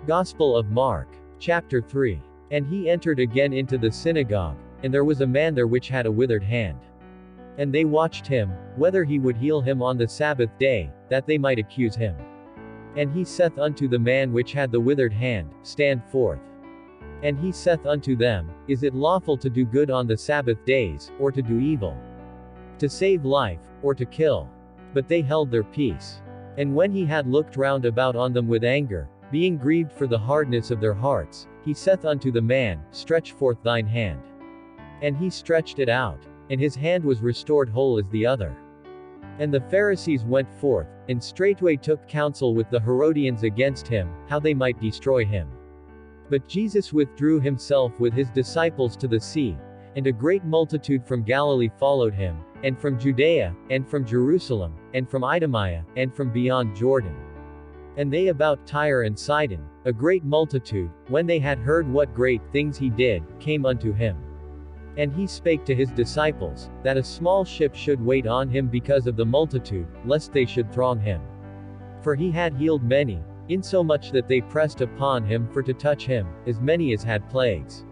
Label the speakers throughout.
Speaker 1: Gospel of Mark, chapter 3. And he entered again into the synagogue, and there was a man there which had a withered hand. And they watched him, whether he would heal him on the Sabbath day, that they might accuse him. And he saith unto the man which had the withered hand, Stand forth. And he saith unto them, Is it lawful to do good on the Sabbath days, or to do evil? To save life, or to kill? But they held their peace. And when he had looked round about on them with anger, being grieved for the hardness of their hearts, he saith unto the man, Stretch forth thine hand. And he stretched it out, and his hand was restored whole as the other. And the Pharisees went forth, and straightway took counsel with the Herodians against him, how they might destroy him. But Jesus withdrew himself with his disciples to the sea, and a great multitude from Galilee followed him, and from Judea, and from Jerusalem, and from Idumea, and from beyond Jordan. And they about Tyre and Sidon, a great multitude, when they had heard what great things he did, came unto him. And he spake to his disciples, that a small ship should wait on him because of the multitude, lest they should throng him. For he had healed many, insomuch that they pressed upon him for to touch him, as many as had plagues.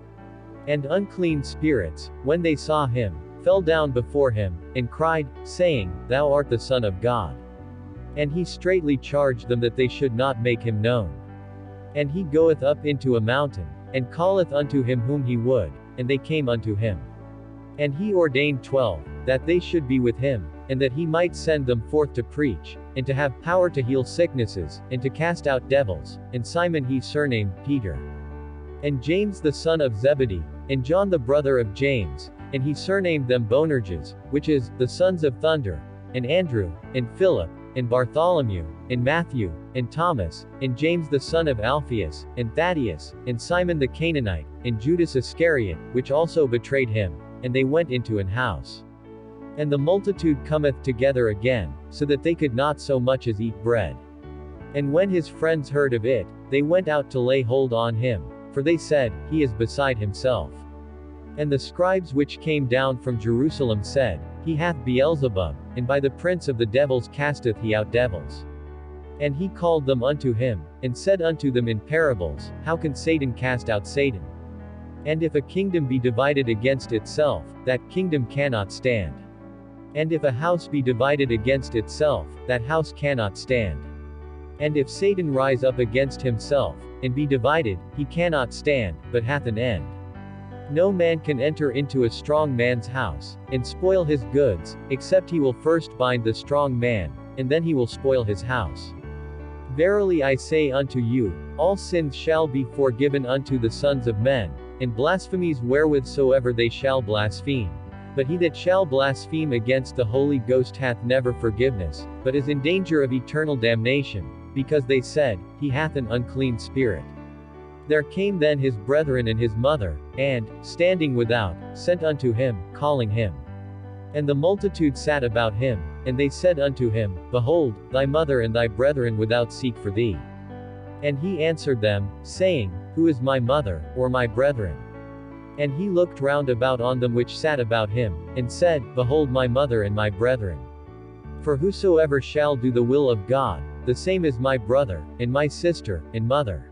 Speaker 1: And unclean spirits, when they saw him, fell down before him, and cried, saying, Thou art the Son of God. And he straitly charged them that they should not make him known. And he goeth up into a mountain, and calleth unto him whom he would, and they came unto him. And he ordained 12, that they should be with him, and that he might send them forth to preach, and to have power to heal sicknesses, and to cast out devils, and Simon he surnamed Peter. And James the son of Zebedee, and John the brother of James, and he surnamed them Boanerges, which is, the sons of thunder, and Andrew, and Philip, and Bartholomew, and Matthew, and Thomas, and James the son of Alphaeus, and Thaddeus, and Simon the Canaanite, and Judas Iscariot, which also betrayed him. And they went into an house. And the multitude cometh together again, so that they could not so much as eat bread. And when his friends heard of it, they went out to lay hold on him, for they said, He is beside himself. And the scribes which came down from Jerusalem said, He hath Beelzebub, and by the prince of the devils casteth he out devils. And he called them unto him, and said unto them in parables, How can Satan cast out Satan? And if a kingdom be divided against itself, that kingdom cannot stand. And if a house be divided against itself, that house cannot stand. And if Satan rise up against himself, and be divided, he cannot stand, but hath an end. No man can enter into a strong man's house, and spoil his goods, except he will first bind the strong man, and then he will spoil his house. Verily I say unto you, all sins shall be forgiven unto the sons of men, and blasphemies wherewith soever they shall blaspheme. But he that shall blaspheme against the Holy Ghost hath never forgiveness, but is in danger of eternal damnation, because they said, He hath an unclean spirit. There came then his brethren and his mother, and, standing without, sent unto him, calling him. And the multitude sat about him, and they said unto him, Behold, thy mother and thy brethren without seek for thee. And he answered them, saying, Who is my mother, or my brethren? And he looked round about on them which sat about him, and said, Behold my mother and my brethren. For whosoever shall do the will of God, the same is my brother, and my sister, and mother.